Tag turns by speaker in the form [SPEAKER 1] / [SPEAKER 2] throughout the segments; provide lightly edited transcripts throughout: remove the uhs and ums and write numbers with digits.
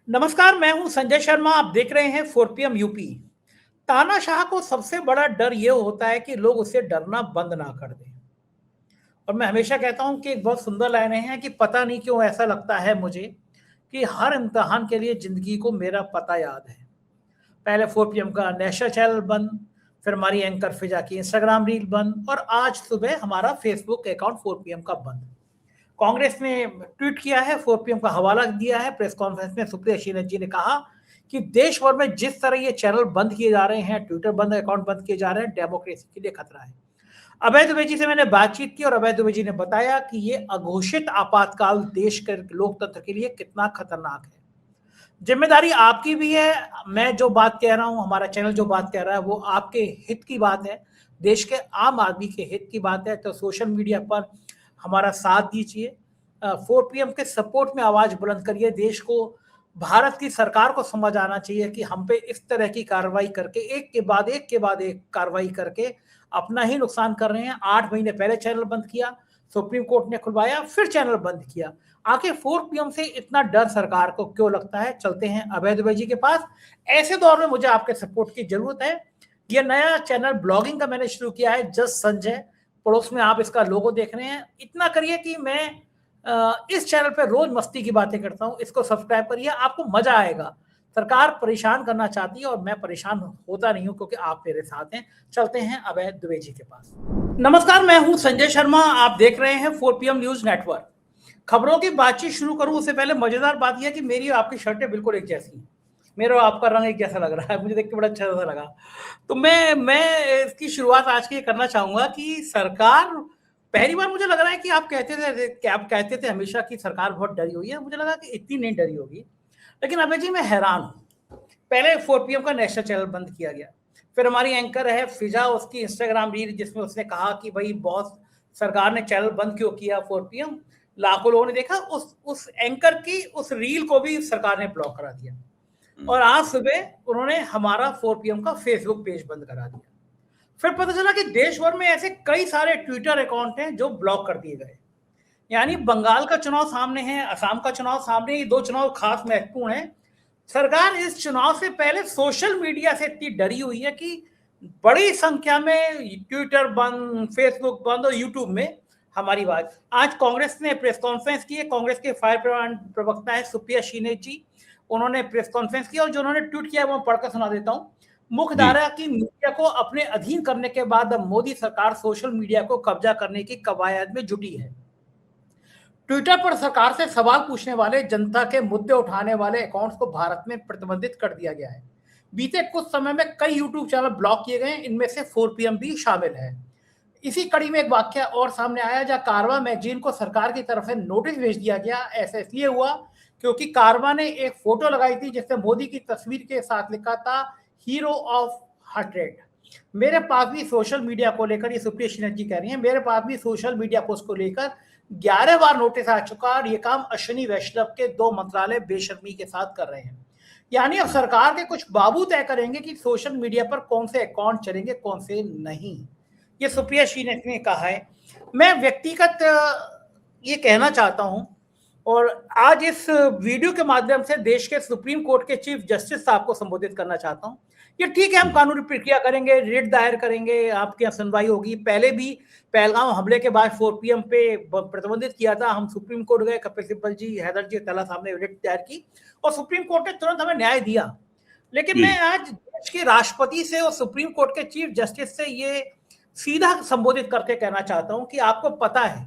[SPEAKER 1] नमस्कार, मैं हूं संजय शर्मा। आप देख रहे हैं 4 PM यूपी। तानाशाह को सबसे बड़ा डर ये होता है कि लोग उससे डरना बंद ना कर दें। और मैं हमेशा कहता हूं कि एक बहुत सुंदर लाइनें हैं कि पता नहीं क्यों ऐसा लगता है मुझे कि हर इम्तिहान के लिए जिंदगी को मेरा पता याद है। पहले 4 PM का नेशनल चैनल बंद, फिर हमारी एंकर फिजा की इंस्टाग्राम रील बंद और आज सुबह हमारा फेसबुक अकाउंट 4 PM का बंद। कांग्रेस ने ट्वीट किया है, 4 PM का हवाला दिया है। प्रेस कॉन्फ्रेंस में सुप्रिया शीनत जी ने कहा कि देश भर में जिस तरह ये चैनल बंद किए जा रहे हैं, ट्विटर बंद, अकाउंट बंद किए जा रहे हैं, डेमोक्रेसी के लिए खतरा है। अभय दुबे जी से मैंने बातचीत की और अभय दुबे जी ने बताया कि ये अघोषित आपातकाल देश के लोकतंत्र के लिए कितना खतरनाक है। जिम्मेदारी आपकी भी है। मैं जो बात कह रहा हूं, हमारा चैनल जो बात कह रहा है, वो आपके हित की बात है, देश के आम आदमी के हित की बात है। तो सोशल मीडिया पर हमारा साथ दीजिए, 4 PM के सपोर्ट में आवाज बुलंद करिए। देश को, भारत की सरकार को समझ आना चाहिए कि हम पे इस तरह की कार्रवाई करके एक के बाद एक कार्रवाई करके अपना ही नुकसान कर रहे हैं। 8 महीने पहले चैनल बंद किया, सुप्रीम कोर्ट ने खुलवाया, फिर चैनल बंद किया। आखिर 4 PM से इतना डर सरकार को क्यों लगता है? चलते हैं अभय दुबे जी के पास। ऐसे दौर में मुझे आपके सपोर्ट की जरूरत है। ये नया चैनल ब्लॉगिंग का मैंने शुरू किया है, जस्ट संजय। पड़ोस में आप इसका लोगो देख रहे हैं। इतना करिए कि मैं इस चैनल पे रोज मस्ती की बातें करता हूं। इसको सब्सक्राइब करिए, आपको मजा आएगा। सरकार परेशान करना चाहती है और मैं परेशान होता नहीं हूं क्योंकि आप मेरे साथ हैं। चलते हैं अभय दुबे जी के पास। नमस्कार, मैं हूं संजय शर्मा। आप देख रहे हैं 4 PM न्यूज नेटवर्क। खबरों की बातचीत शुरू करूं उससे पहले मजेदार बात यह है कि मेरी और आपकी शर्टें बिल्कुल एक जैसी हैं। मेरा और आपका रंग एक जैसा लग रहा है, मुझे देख के बड़ा अच्छा सा लगा। तो मैं इसकी शुरुआत आज की करना चाहूंगा कि सरकार, पहली बार मुझे लग रहा है कि आप कहते थे हमेशा कि सरकार बहुत डरी हुई है। मुझे लगा कि इतनी नहीं डरी होगी, लेकिन अभय जी मैं हैरान हूं। पहले 4 PM का नेशनल चैनल बंद किया गया, फिर हमारी एंकर है फिजा, उसकी इंस्टाग्राम रील जिसमें उसने कहा कि भाई बहुत सरकार ने चैनल बंद क्यों किया 4 PM। लाखों लोगों ने देखा, उस एंकर की उस रील को भी सरकार ने ब्लॉक करा दिया। और आज सुबह उन्होंने हमारा 4 PM का फेसबुक पेज बंद करा दिया। फिर पता चला कि देश भर में ऐसे कई सारे ट्विटर अकाउंट हैं जो ब्लॉक कर दिए गए। यानी बंगाल का चुनाव सामने है, असम का चुनाव सामने, ये दो चुनाव खास महत्वपूर्ण है। सरकार इस चुनाव से पहले सोशल मीडिया से इतनी डरी हुई है कि बड़ी संख्या में ट्विटर बंद, फेसबुक बंद और यूट्यूब में हमारी बात। आज कांग्रेस ने प्रेस कॉन्फ्रेंस की है। कांग्रेस के फायर प्रवक्ता है सुप्रिया शीनत जी, उन्होंने प्रेस कॉन्फ्रेंस की और जो उन्होंने ट्वीट किया है वो पढ़कर सुना देता हूं। मुख्य
[SPEAKER 2] जी।
[SPEAKER 1] धारा की मीडिया को अपने अधीन करने के बाद अब मोदी सरकार सोशल मीडिया को कब्जा करने की कवायद में जुटी है। ट्विटर पर सरकार से सवाल पूछने वाले, जनता के मुद्दे उठाने वाले अकाउंट्स को भारत में प्रतिबंधित कर दिया गया है। बीते कुछ समय में कई यूट्यूब चैनल ब्लॉक किए गए, इनमें से 4 PM भी शामिल है। इसी कड़ी में एक वाक्य और सामने आया जहां कारवां मैगजीन को सरकार की तरफ से नोटिस भेज दिया गया। ऐसा इसलिए हुआ क्योंकि कारवां ने एक फोटो लगाई थी जिससे मोदी की तस्वीर के साथ लिखा था हीरो ऑफ हंड्रेड। मेरे पास भी सोशल मीडिया को लेकर, ये सुप्रिया शीनत जी कह रही हैं, मेरे पास भी सोशल मीडिया पोस्ट को लेकर 11 बार नोटिस आ चुका और ये काम अश्विनी वैष्णव के 2 मंत्रालय बेशर्मी के साथ कर रहे हैं। यानी अब सरकार के कुछ बाबू तय करेंगे कि सोशल मीडिया पर कौन से अकाउंट चलेंगे, कौन से नहीं। ये सुप्रिया शीनत ने कहा है। मैं व्यक्तिगत ये कहना चाहता हूं और आज इस वीडियो के माध्यम से देश के सुप्रीम कोर्ट के चीफ जस्टिस साहब को संबोधित करना चाहता हूं। ये ठीक है, हम कानूनी प्रक्रिया करेंगे, रिट दायर करेंगे, आपके यहाँ सुनवाई होगी। पहले भी पहलगांव हमले के बाद 4 PM पे प्रतिबंधित किया था। हम सुप्रीम कोर्ट गए, कपिल सिब्बल जी, हैदर जी तला साहब ने रिट दायर की और सुप्रीम कोर्ट ने तुरंत हमें न्याय दिया। लेकिन
[SPEAKER 2] जी।
[SPEAKER 1] मैं आज देश के राष्ट्रपति से और सुप्रीम कोर्ट के चीफ जस्टिस से ये सीधा संबोधित करके कहना चाहता हूं कि आपको पता है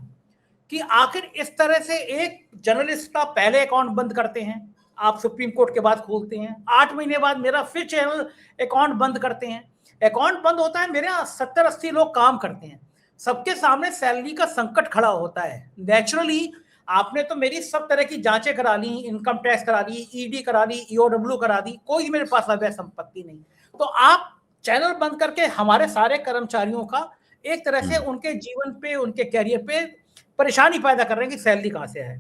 [SPEAKER 1] कि आखिर इस तरह से एक जर्नलिस्ट का पहले अकाउंट बंद करते हैं, आप सुप्रीम कोर्ट के बाद खोलते हैं, 8 महीने बाद मेरा फिर चैनल अकाउंट बंद करते हैं। अकाउंट बंद होता है, मेरे यहाँ 70-80 लोग काम करते हैं, सबके सामने सैलरी का संकट खड़ा होता है। नेचुरली आपने तो मेरी सब तरह की जांचें करा ली, इनकम टैक्स करा ली, ईडी करा ली, ईओडब्ल्यू करा दी, कोई मेरे पास अवैध संपत्ति नहीं। तो आप चैनल बंद करके हमारे सारे कर्मचारियों का एक तरह से उनके जीवन पे, उनके कैरियर पे परेशानी पैदा कर रहे हैं कि सैलरी कहां से है।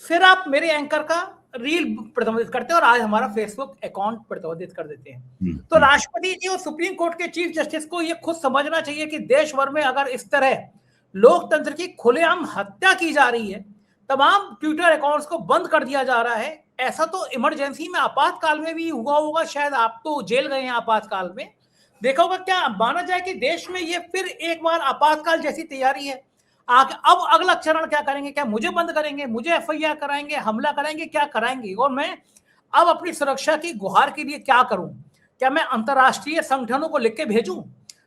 [SPEAKER 1] फिर आप मेरे एंकर का रील प्रतिबंधित करते हैं और आज हमारा फेसबुक अकाउंट प्रतिबंधित कर देते हैं। तो राष्ट्रपति जी और सुप्रीम कोर्ट के चीफ जस्टिस को यह खुद समझना चाहिए कि देश भर में अगर इस तरह लोकतंत्र की खुलेआम हत्या की जा रही है, तमाम ट्विटर अकाउंट्स को बंद कर दिया जा रहा है, ऐसा तो इमरजेंसी में आपातकाल में भी हुआ होगा, शायद आप तो जेल गए हैं आपातकाल में, देखा होगा। क्या माना जाए कि देश में ये फिर एक बार आपातकाल जैसी तैयारी है? आगे अब अगला चरण क्या करेंगे? क्या मुझे बंद करेंगे, मुझे एफआईआर कराएंगे, हमला करेंगे, क्या कराएंगे? और मैं अब अपनी सुरक्षा की गुहार के लिए क्या करूं? क्या मैं अंतर्राष्ट्रीय संगठनों को लिख के भेजूं?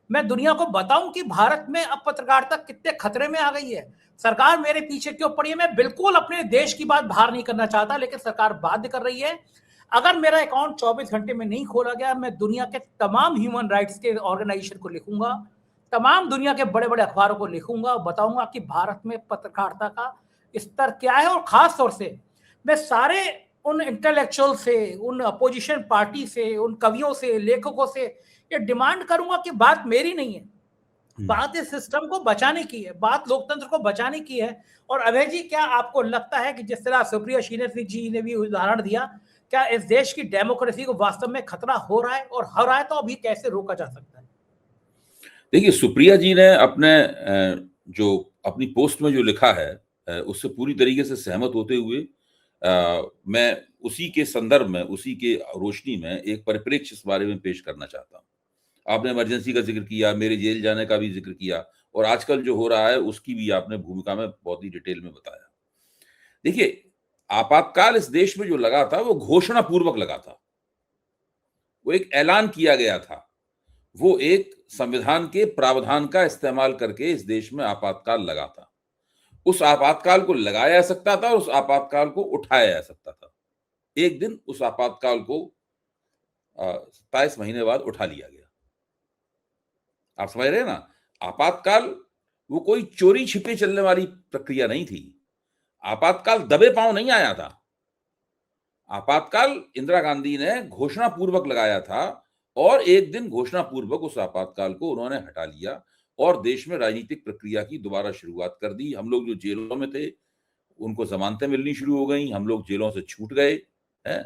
[SPEAKER 1] मैं दुनिया को बताऊं कि भारत में अब पत्रकारिता कितने खतरे में आ गई है? सरकार मेरे पीछे क्यों पड़ी है? मैं बिल्कुल अपने देश की बात बाहर नहीं करना चाहता, लेकिन सरकार बाध्य कर रही है। अगर मेरा अकाउंट 24 घंटे में नहीं खोला गया, मैं दुनिया के तमाम ह्यूमन राइट्स के ऑर्गेनाइजेशन को लिखूंगा, तमाम दुनिया के बड़े बड़े अखबारों को लिखूंगा, बताऊंगा कि भारत में पत्रकारिता का स्तर क्या है। और खास तौर से मैं सारे उन इंटेलेक्चुअल से, उन अपोजिशन पार्टी से, उन कवियों से, लेखकों से ये डिमांड करूंगा कि बात मेरी नहीं है, बात इस सिस्टम को बचाने की है, बात लोकतंत्र को बचाने की है। और अभय जी, क्या आपको लगता है कि जिस तरह सुप्रिया श्रीनेत्री जी ने भी उदाहरण दिया, क्या इस देश की डेमोक्रेसी को वास्तव में खतरा हो रहा है? और हो रहा है तो अभी कैसे रोका जा सकता है?
[SPEAKER 2] देखिए, सुप्रिया जी ने अपने जो अपनी पोस्ट में जो लिखा है उससे पूरी तरीके से सहमत होते हुए मैं उसी के संदर्भ में, उसी के रोशनी में एक परिप्रेक्ष्य इस बारे में पेश करना चाहता हूँ। आपने इमरजेंसी का जिक्र किया, मेरे जेल जाने का भी जिक्र किया, और आजकल जो हो रहा है उसकी भी आपने भूमिका में बहुत ही डिटेल में बताया। देखिए, आपातकाल इस देश में जो लगा था वो घोषणा पूर्वक लगा था, वो एक ऐलान किया गया था, वो एक संविधान के प्रावधान का इस्तेमाल करके इस देश में आपातकाल लगा था। उस आपातकाल को लगाया जा सकता था और उस आपातकाल को उठाया जा सकता था। एक दिन उस आपातकाल को 27 महीने बाद उठा लिया गया। आप समझ रहे हैं ना? आपातकाल वो कोई चोरी छिपे चलने वाली प्रक्रिया नहीं थी। आपातकाल दबे पांव नहीं आया था। आपातकाल इंदिरा गांधी ने घोषणा पूर्वक लगाया था, और एक दिन घोषणा पूर्वक उस आपातकाल को उन्होंने हटा लिया और देश में राजनीतिक प्रक्रिया की दोबारा शुरुआत कर दी। हम लोग जो जेलों में थे उनको जमानतें मिलनी शुरू हो गई, हम लोग जेलों से छूट गए हैं।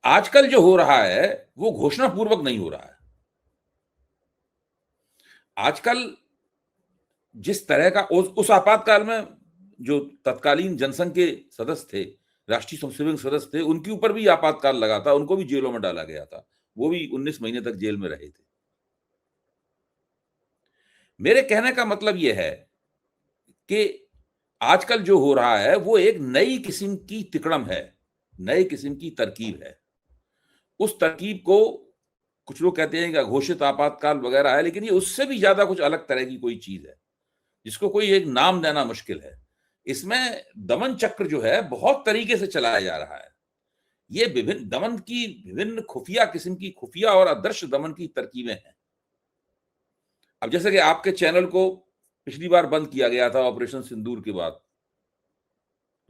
[SPEAKER 2] आजकल जो हो रहा है वो घोषणा पूर्वक नहीं हो रहा है। आजकल जिस तरह का उस आपातकाल में जो तत्कालीन जनसंघ के सदस्य थे, राष्ट्रीय स्वयंसेवक सदस्य थे, उनके ऊपर भी आपातकाल लगा था, उनको भी जेलों में डाला गया था, वो भी 19 महीने तक जेल में रहे थे। मेरे कहने का मतलब यह है कि आजकल जो हो रहा है वो एक नई किस्म की तिकड़म है, नई किस्म की तरकीब है। उस तरकीब को कुछ लोग कहते हैं कि घोषित आपातकाल वगैरह है, लेकिन ये उससे भी ज्यादा कुछ अलग तरह की कोई चीज है जिसको कोई एक नाम देना मुश्किल है। इसमें दमन चक्र जो है बहुत तरीके से चलाया जा रहा है। ये विभिन्न दमन की विभिन्न खुफिया किस्म की, खुफिया और अदृश्य दमन की तरकीबें हैं। अब जैसे कि आपके चैनल को पिछली बार बंद किया गया था ऑपरेशन सिंदूर के बाद,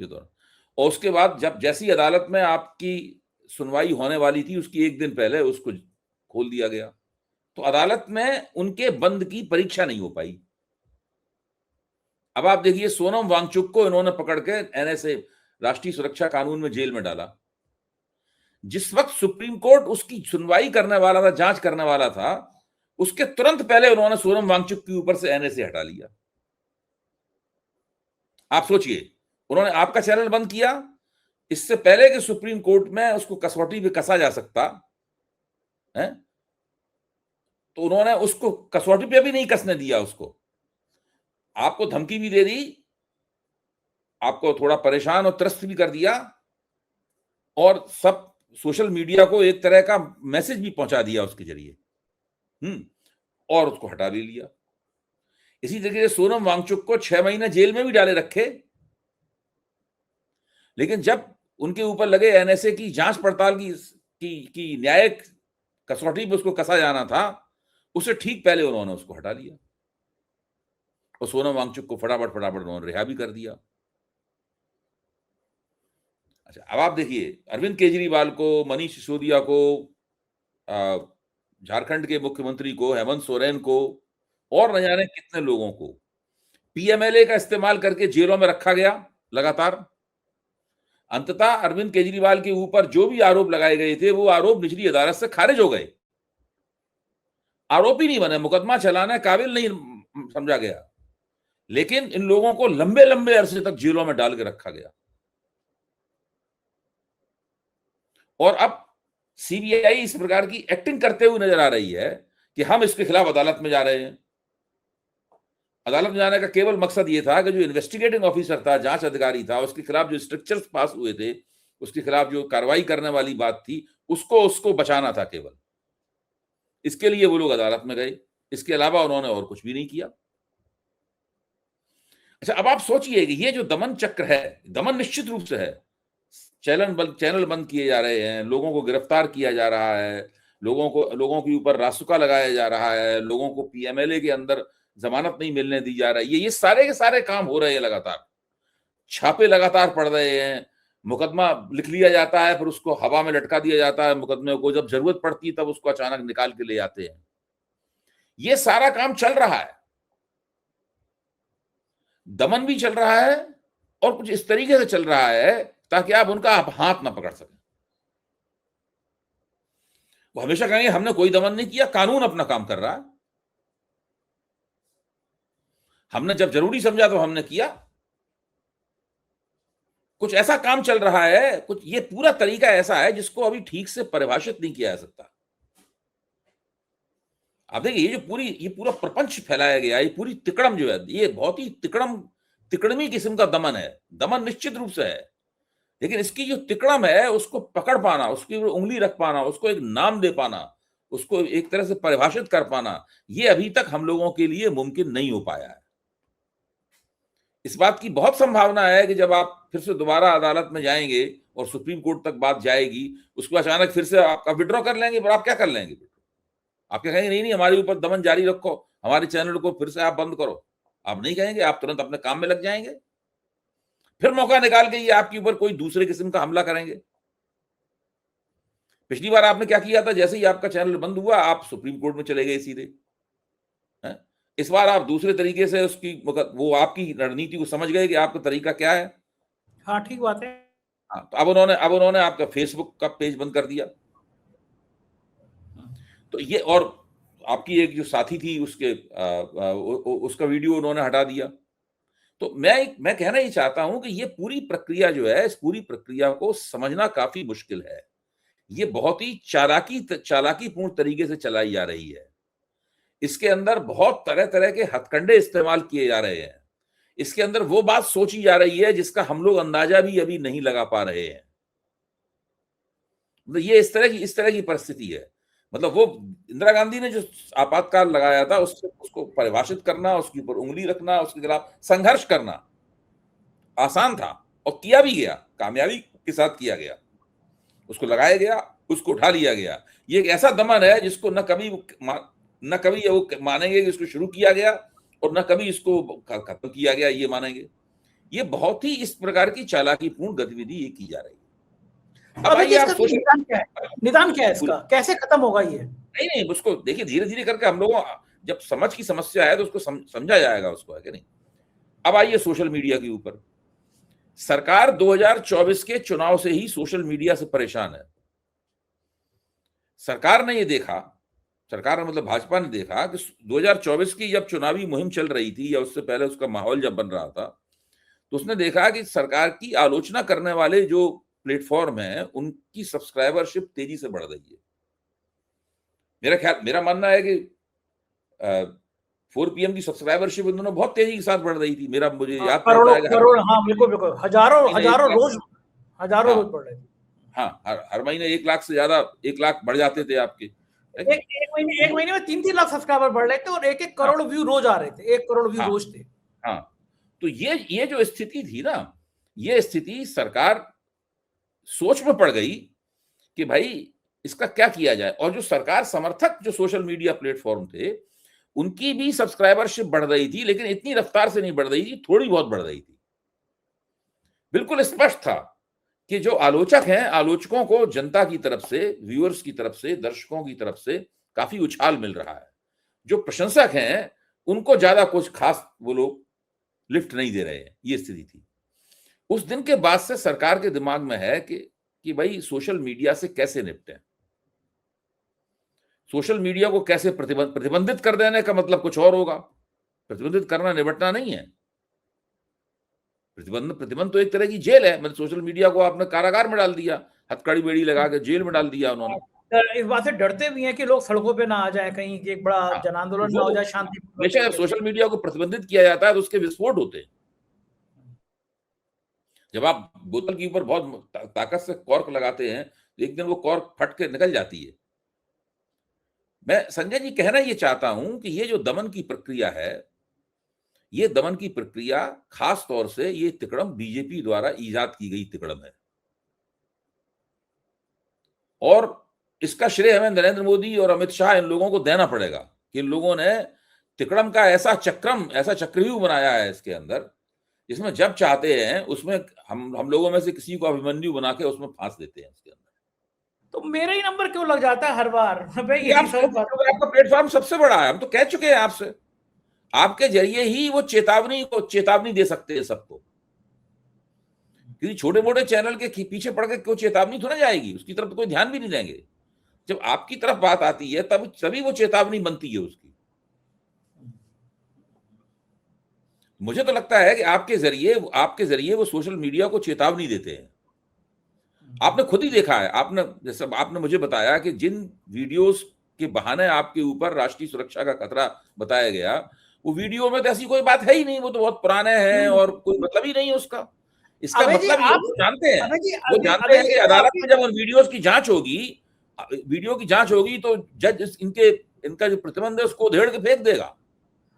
[SPEAKER 2] और उसके बाद जब जैसी अदालत में आपकी सुनवाई होने वाली थी उसकी एक दिन पहले उसको खोल दिया गया, तो अदालत में उनके बंद की परीक्षा नहीं हो पाई। अब आप देखिए, सोनम वांगचुक को इन्होंने पकड़ के एनएसए, राष्ट्रीय सुरक्षा कानून में जेल में डाला। जिस वक्त सुप्रीम कोर्ट उसकी सुनवाई करने वाला था, जांच करने वाला था, उसके तुरंत पहले उन्होंने सोनम वांगचुक के ऊपर से एनएसए हटा लिया। आप सोचिए, उन्होंने आपका चैनल बंद किया इससे पहले कि सुप्रीम कोर्ट में उसको कसौटी पे कसा जा सकता है, तो उन्होंने उसको कसौटी पे भी नहीं कसने दिया। उसको आपको धमकी भी दे दी, आपको थोड़ा परेशान और त्रस्त भी कर दिया, और सब सोशल मीडिया को एक तरह का मैसेज भी पहुंचा दिया उसके जरिए, और उसको हटा भी लिया। इसी तरीके से सोनम वांगचुक को 6 महीने जेल में भी डाले रखे, लेकिन जब उनके ऊपर लगे एनएसए की जांच पड़ताल की न्यायिक कसौटी पे उसको कसा जाना था, उससे ठीक पहले उन्होंने उसको हटा लिया और सोनम वांगचुक को फटाफट उन्होंने रिहा भी कर दिया। अच्छा, अब आप देखिए, अरविंद केजरीवाल को, मनीष सिसोदिया को, झारखंड के मुख्यमंत्री को, हेमंत सोरेन को, और न जाने कितने लोगों को पीएमएलए का इस्तेमाल करके जेलों में रखा गया लगातार। अंततः अरविंद केजरीवाल के ऊपर जो भी आरोप लगाए गए थे वो आरोप निचली अदालत से खारिज हो गए। आरोपी नहीं बने, मुकदमा चलाने काबिल नहीं समझा गया, लेकिन इन लोगों को लंबे लंबे अरसे तक जेलों में डाल के रखा गया। और अब सीबीआई इस प्रकार की एक्टिंग करते हुए नजर आ रही है कि हम इसके खिलाफ अदालत में जा रहे हैं। अदालत में जाने का केवल मकसद ये था कि जो इन्वेस्टिगेटिंग ऑफिसर था, जांच अधिकारी था, उसके खिलाफ जो स्ट्रक्चर्स पास हुए थे, उसके खिलाफ जो कार्रवाई करने वाली बात थी, उसको बचाना था केवल। इसके लिए वो लोग अदालत में गए, इसके अलावा उन्होंने और कुछ भी नहीं किया। अच्छा, अब आप सोचिए कि ये जो दमन चक्र है, दमन निश्चित रूप से है। चैनल बंद किए जा रहे हैं, लोगों को गिरफ्तार किया जा रहा है, लोगों के ऊपर रासुका लगाया जा रहा है, लोगों को पीएमएलए के अंदर जमानत नहीं मिलने दी जा रही है। ये सारे के सारे काम हो रहे हैं लगातार, छापे लगातार पड़ रहे हैं, मुकदमा लिख लिया जाता है, फिर उसको हवा में लटका दिया जाता है मुकदमे को, जब जरूरत पड़ती है तब उसको अचानक निकाल के ले आते हैं। ये सारा काम चल रहा है, दमन भी चल रहा है और कुछ इस तरीके से चल रहा है ताकि आप उनका हाथ ना पकड़ सकें। वो हमेशा कहेंगे हमने कोई दमन नहीं किया, कानून अपना काम कर रहा है, हमने जब जरूरी समझा तो हमने किया। कुछ ऐसा काम चल रहा है, कुछ ये पूरा तरीका ऐसा है जिसको अभी ठीक से परिभाषित नहीं किया जा सकता। आप देखिए, ये पूरा प्रपंच फैलाया गया, ये पूरी तिकड़म जो है, ये बहुत ही तिकड़मी किस्म का दमन है। दमन निश्चित रूप से है, लेकिन इसकी जो तिकड़म है उसको पकड़ पाना, उसकी उंगली रख पाना, उसको एक नाम दे पाना, उसको एक तरह से परिभाषित कर पाना, ये अभी तक हम लोगों के लिए मुमकिन नहीं हो पाया है। इस बात की बहुत संभावना है कि जब आप फिर से दोबारा अदालत में जाएंगे और सुप्रीम कोर्ट तक बात जाएगी, उसको अचानक फिर से आपका विड्रॉ कर लेंगे, पर आप क्या कर लेंगे? आप क्या कहेंगे? नहीं, हमारे ऊपर दमन जारी रखो, हमारे चैनल को फिर से आप बंद करो। आप नहीं कहेंगे, आप तुरंत अपने काम में लग जाएंगे, फिर मौका निकाल के ये आपके ऊपर कोई दूसरे किस्म का हमला करेंगे। पिछली बार आपने क्या किया था? जैसे ही आपका चैनल बंद हुआ, आप सुप्रीम कोर्ट में चले गए सीधे। इस बार आप दूसरे तरीके से वो आपकी रणनीति को समझ गए कि आपका तरीका क्या है।
[SPEAKER 1] हाँ, ठीक बात है।
[SPEAKER 2] हाँ, तो अब उन्होंने आपका फेसबुक का पेज बंद कर दिया। तो ये, और आपकी एक जो साथी थी उसका वीडियो उन्होंने हटा दिया। तो मैं कहना ये चाहता हूं कि ये पूरी प्रक्रिया जो है, इस पूरी प्रक्रिया को समझना काफी मुश्किल है। ये बहुत ही चालाकीपूर्ण तरीके से चलाई जा रही है। इसके अंदर बहुत तरह तरह के हथकंडे इस्तेमाल किए जा रहे हैं। इसके अंदर वो बात सोची जा रही है जिसका हम लोग अंदाजा भी अभी नहीं लगा पा रहे हैं। मतलब ये इस तरह की परिस्थिति है। मतलब वो इंदिरा गांधी ने जो आपातकाल लगाया था, उसको परिभाषित करना, उसके ऊपर उंगली रखना, उसके खिलाफ संघर्ष करना आसान था और किया भी गया, कामयाबी के साथ किया गया। उसको लगाया गया, उसको उठा लिया गया। ये एक ऐसा दमन है जिसको न कभी वो मानेंगे कि इसको शुरू किया गया और न कभी इसको खत्म किया गया ये मानेंगे। ये बहुत ही इस प्रकार की चालाकीपूर्ण गतिविधि ये की जा रही है।
[SPEAKER 1] अब आइए, आप निदान क्या है इसका? कैसे खत्म होगा ये?
[SPEAKER 2] नहीं, उसको देखिए, धीरे धीरे करके हम लोगों, जब समझ की समस्या है तो उसको समझा जाएगा उसको, है कि नहीं। अब आइए सोशल मीडिया के ऊपर। सरकार 2024 के चुनाव से ही सोशल मीडिया से परेशान है। सरकार ने ये देखा, सरकार मतलब भाजपा ने देखा कि 2024 की जब चुनावी मुहिम चल रही थी या उससे पहले उसका माहौल जब बन रहा था, तो उसने देखा कि सरकार की आलोचना करने वाले जो प्लेटफॉर्म है उनकी सब्सक्राइबरशिप तेजी से बढ़ रही है। मेरा मानना है कि 4PM की सब्सक्राइबरशिप उन्होंने बहुत तेजी के साथ बढ़ रही थी। मुझे याद पड़ता है
[SPEAKER 1] करोड़, हाँ बिल्कुल, हजारों रोज बढ़ रहे थे।
[SPEAKER 2] हाँ, हर महीने 1 लाख से ज्यादा, 1 लाख बढ़ जाते थे आपके।
[SPEAKER 1] एक महीने में 3 लाख सब्सक्राइबर बढ़ रहे थे और 1 करोड़ व्यू रोज आ रहे थे। 1 करोड़ व्यू रोज थे।
[SPEAKER 2] हाँ, तो ये जो स्थिति थी ना, ये स्थिति सरकार सोच में पड़ गई कि भाई इसका क्या किया जाए। और जो सरकार समर्थक जो सोशल मीडिया प्लेटफॉर्म थे, उनकी भी सब्सक्राइबरशिप बढ़ रही थी, लेकिन इतनी रफ्तार से नहीं बढ़ रही थी, थोड़ी बहुत बढ़ रही थी। बिल्कुल स्पष्ट था कि जो आलोचक हैं, आलोचकों को जनता की तरफ से, व्यूअर्स की तरफ से, दर्शकों की तरफ से काफी उछाल मिल रहा है। जो प्रशंसक हैं उनको ज्यादा कुछ खास वो लोग लिफ्ट नहीं दे रहे हैं। ये स्थिति थी। उस दिन के बाद से सरकार के दिमाग में है कि भाई सोशल मीडिया से कैसे निपटें। सोशल मीडिया को कैसे प्रतिबंधित कर देने का मतलब कुछ और होगा। प्रतिबंधित करना निपटना नहीं है। प्रतिबंध तो एक तरह की जेल है। मतलब सोशल मीडिया को आपने कारागार में डाल दिया। हथकड़ी बेड़ी लगा के जेल में डाल दिया उन्होंने।
[SPEAKER 1] इस बात से डरते भी हैं कि लोग सड़कों पे ना आ जाए, कहीं कि एक बड़ा
[SPEAKER 2] हाँ,
[SPEAKER 1] जन आंदोलन ना
[SPEAKER 2] वो
[SPEAKER 1] हो जाए शांति।
[SPEAKER 2] हमेशा जब सोशल मीडिया को प्रतिबंधित किया जाता है तो उसके विस्फोट होते हैं। जब आप बोतल के ऊपर बहुत ताकत से कॉर्क लगाते हैं तो एक दिन वो कॉर्क फट के निकल जाती है। मैं संजय जी कहना ये चाहता हूं कि ये जो दमन की प्रक्रिया है, ये दमन की प्रक्रिया खास तौर से ये तिकड़म बीजेपी द्वारा ईजाद की गई तिकड़म है, और इसका श्रेय हमें नरेंद्र मोदी और अमित शाह इन लोगों को देना पड़ेगा कि इन लोगों ने तिकड़म का ऐसा चक्रव्यूह बनाया है इसके अंदर, जिसमें जब चाहते हैं उसमें हम लोगों में से किसी को अभिमन्यु बना के उसमें फांस देते हैं उसके अंदर।
[SPEAKER 1] तो मेरा ही नंबर क्यों लग जाता है हर बार?
[SPEAKER 2] आपका प्लेटफॉर्म सबसे बड़ा है, हम तो कह चुके हैं आपसे, आपके जरिए ही वो चेतावनी दे सकते हैं सबको। क्योंकि छोटे मोटे चैनल के पीछे पड़ के कोई चेतावनी थोड़ा जाएगी, उसकी तरफ तो कोई ध्यान भी नहीं देंगे। जब आपकी तरफ बात आती है तभी वो चेतावनी बनती है उसकी। मुझे तो लगता है कि आपके जरिए वो सोशल मीडिया को चेतावनी देते हैं। आपने खुद ही देखा है, आपने मुझे बताया कि जिन वीडियोस के बहाने आपके ऊपर राष्ट्रीय सुरक्षा का खतरा बताया गया, वो वीडियो में तो ऐसी कोई बात है ही नहीं, वो तो बहुत पुराने हैं और कोई मतलब ही नहीं है उसका। इसका मतलब ये वो जानते हैं कि अदालत में जब उन वीडियोस की जांच होगी, वीडियो की जांच होगी तो जज इनका जो प्रतिबंध है उसको उधेड़ के फेंक देगा।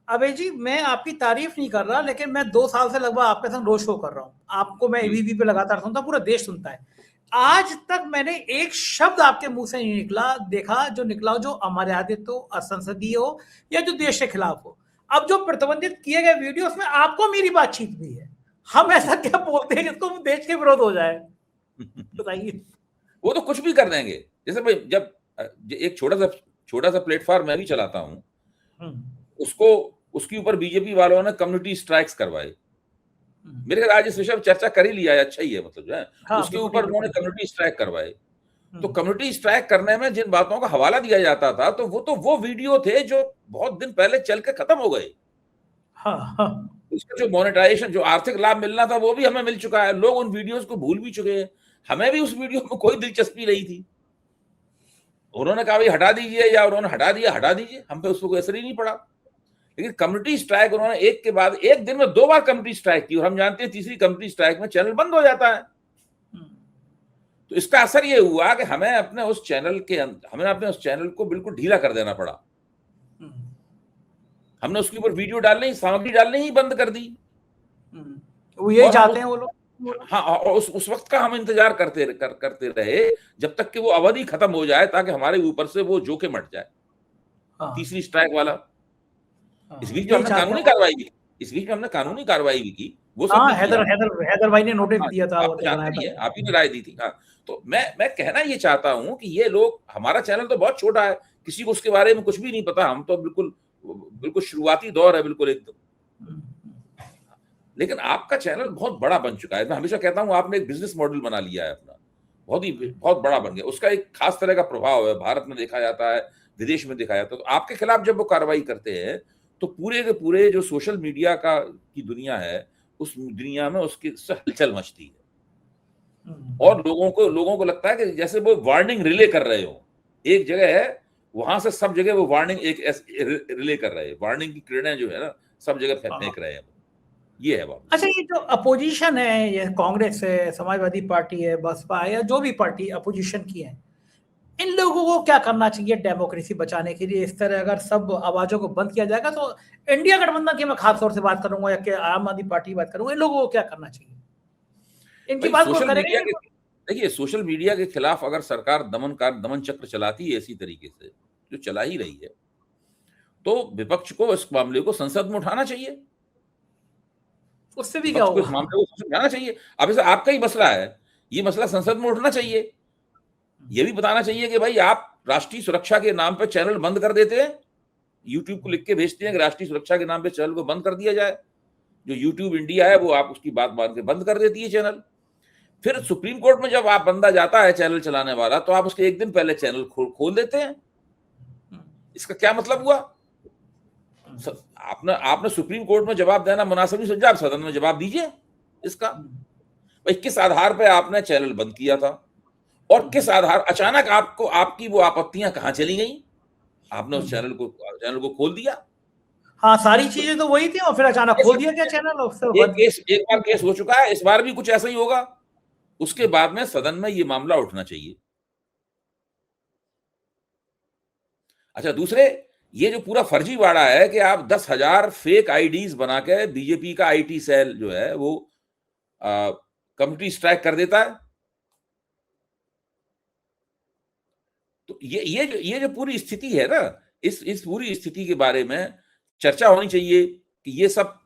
[SPEAKER 1] अबे जी, मैं आपकी तारीफ नहीं कर रहा, लेकिन मैं 2 साल से लगभग आपके संग रोड शो कर रहा हूँ। आपको मैं एबीपी पे लगातार सुनता, पूरा देश सुनता है। आज तक मैंने एक शब्द आपके मुंह से नहीं देखा जो निकला जो अमर्यादित हो, असंसदीय हो या जो देश के खिलाफ हो। अब जो प्रतिबंधित किए गए वीडियो, उसमें आपको मेरी बातचीत भी है। हम ऐसा क्या बोलते हैं जिसको देश के विरोध हो जाए? बताइए।
[SPEAKER 2] वो तो कुछ भी कर देंगे। जैसे भाई, जब एक छोटा सा प्लेटफॉर्म मैं भी चलाता हूँ, उसके ऊपर बीजेपी वालों ने कम्युनिटी स्ट्राइक्स करवाए। मेरे ख्याल आज इस विषय पर चर्चा कर ही लिया है, अच्छा ही है, मतलब जो है। हाँ, उसके ऊपर उन्होंने कम्युनिटी स्ट्राइक करवाए। तो कम्युनिटी स्ट्राइक करने में जिन बातों का हवाला दिया जाता था, तो वो वीडियो थे जो बहुत दिन पहले चल के खत्म हो गए। उसका जो मोनेटाइजेशन, जो आर्थिक लाभ मिलना था, वो भी हमें मिल चुका है। लोग उन वीडियोस को भूल भी चुके हैं। हमें भी उस वीडियो में कोई दिलचस्पी नहीं थी। उन्होंने कहा भाई हटा दीजिए, या उन्होंने हटा दीजिए, हम पे उसको कोई असर ही नहीं पड़ा। लेकिन कम्युनिटी स्ट्राइक उन्होंने एक के बाद एक दिन में 2 बार कम्युनिटी स्ट्राइक की, और हम जानते हैं तीसरी कम्युनिटी स्ट्राइक में चैनल बंद हो जाता है। तो इसका असर ये हुआ कि हमें अपने उस चैनल को बिल्कुल ढीला कर देना पड़ा। हमने उसके ऊपर वीडियो डालने, सामग्री डालने ही बंद कर दी।
[SPEAKER 1] वो यही चाहते हैं वो लोग।
[SPEAKER 2] हाँ, और उस वक्त का हम इंतजार करते रहे जब तक कि वो अवधि खत्म हो जाए, ताकि हमारे ऊपर से वो जोखिम हट जाए, तीसरी स्ट्राइक वाला। इस बीच में हमने कानूनी कार्रवाई भी की। वो सब
[SPEAKER 1] हैदर भाई ने नोटिस दिया था,
[SPEAKER 2] आप ही ने राय दी थी। हाँ, तो मैं कहना ये चाहता हूं कि ये लोग, हमारा चैनल तो बहुत छोटा है, किसी को उसके बारे में कुछ भी नहीं पता, हम तो बिल्कुल शुरुआती दौर है, बिल्कुल एकदम। लेकिन आपका चैनल बहुत बड़ा बन चुका है। मैं हमेशा कहता हूं आपने एक बिजनेस मॉडल बना लिया है अपना, बहुत बड़ा बन गया। उसका एक खास तरह का प्रभाव है, भारत में देखा जाता है, विदेश में देखा जाता है। तो आपके खिलाफ जब वो कार्रवाई करते हैं तो पूरे के पूरे जो सोशल मीडिया की दुनिया है, उस दुनिया में उसकी हलचल मचती है, और लोगों को लगता है कि जैसे वो वार्निंग रिले कर रहे हो। एक जगह है, वहां से सब जगह वो वार्निंग रिले कर रहे हैं, वार्निंग की किरणें जो है ना सब जगह फेंक रहे हैं। ये है बात।
[SPEAKER 1] अच्छा, ये जो अपोजिशन है, ये कांग्रेस है, समाजवादी पार्टी है, बसपा है, या जो भी पार्टी अपोजिशन की है, इन लोगों को क्या करना चाहिए डेमोक्रेसी बचाने के लिए? इस तरह अगर सब आवाजों को बंद किया जाएगा तो इंडिया गठबंधन की मैं खास तौर से बात करूंगा, या कि आम आदमी पार्टी की बात करूंगा, इन लोगों को क्या करना चाहिए? इनकी बात को करेंगे।
[SPEAKER 2] देखिए, सोशल मीडिया के खिलाफ अगर सरकार दमन चक्र चलाती है इसी तरीके से जो चला ही रही है, तो विपक्ष को इस मामले को संसद में उठाना चाहिए।
[SPEAKER 1] उससे भी क्या होगा?
[SPEAKER 2] इस मामले को समझाना चाहिए। अब ऐसा आपका ही मसला है, ये मसला संसद में उठना चाहिए। ये भी बताना चाहिए कि भाई आप राष्ट्रीय सुरक्षा के नाम पर चैनल बंद कर देते हैं, यूट्यूब को लिख के भेजते हैं कि राष्ट्रीय सुरक्षा के नाम पे चैनल को बंद कर दिया जाए। जो यूट्यूब इंडिया है वो आप उसकी बात मान के बंद कर देती है चैनल। फिर सुप्रीम कोर्ट में जब आप बंदा जाता है चैनल चलाने वाला, तो आप उसके एक दिन पहले चैनल खोल देते हैं। इसका क्या मतलब हुआ? आपने सुप्रीम कोर्ट में जवाब देना मुनासिब नहीं समझा, आप सदन में जवाब दीजिए इसका। भाई किस आधार पर आपने चैनल बंद किया था, और किस आधार अचानक आपको आपकी वो आपत्तियां कहां चली गई? आपने उस चैनल को खोल दिया।
[SPEAKER 1] हाँ, सारी
[SPEAKER 2] तो
[SPEAKER 1] चीजें तो वही थी और फिर अचानक खोल दिया गया चैनल और उससे
[SPEAKER 2] एक बार केस हो चुका है, इस बार भी कुछ ऐसा ही होगा। उसके बाद में सदन में ये मामला उठना चाहिए। अच्छा, दूसरे, ये जो पूरा फर्जीवाड़ा है कि आप 10,000 फेक आईडीज बना के बीजेपी का आईटी सेल जो है वो कम्युनिटी स्ट्राइक कर देता है। तो ये जो पूरी स्थिति है ना, इस पूरी स्थिति के बारे में चर्चा होनी चाहिए कि ये सब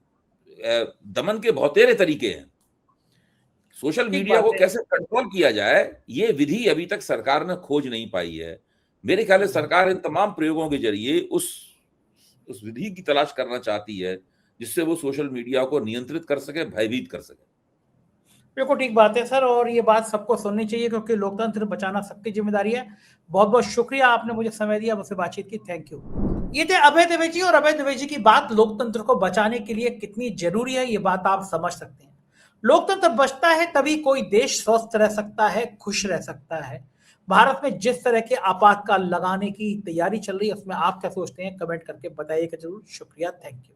[SPEAKER 2] दमन के बहुतेरे तरीके हैं। सोशल मीडिया को कैसे कंट्रोल किया जाए, ये विधि अभी तक सरकार ने खोज नहीं पाई है। मेरे ख्याल से सरकार इन तमाम प्रयोगों के जरिए उस विधि की तलाश करना चाहती है जिससे वो सोशल मीडिया को नियंत्रित कर सके, भयभीत कर सके।
[SPEAKER 1] बिल्कुल ठीक बात है सर, और ये बात सबको सुननी चाहिए क्योंकि लोकतंत्र बचाना सबकी जिम्मेदारी है। बहुत बहुत शुक्रिया, आपने मुझे समय दिया, मुझसे बातचीत की, थैंक यू। ये थे अभय द्विवेदी, और अभय द्विवेदी की बात लोकतंत्र को बचाने के लिए कितनी जरूरी है ये बात आप समझ सकते हैं। लोकतंत्र बचता है तभी कोई देश स्वस्थ रह सकता है, खुश रह सकता है। भारत में जिस तरह के आपातकाल लगाने की तैयारी चल रही है उसमें आप क्या सोचते हैं, कमेंट करके बताइएगा जरूर। शुक्रिया, थैंक यू।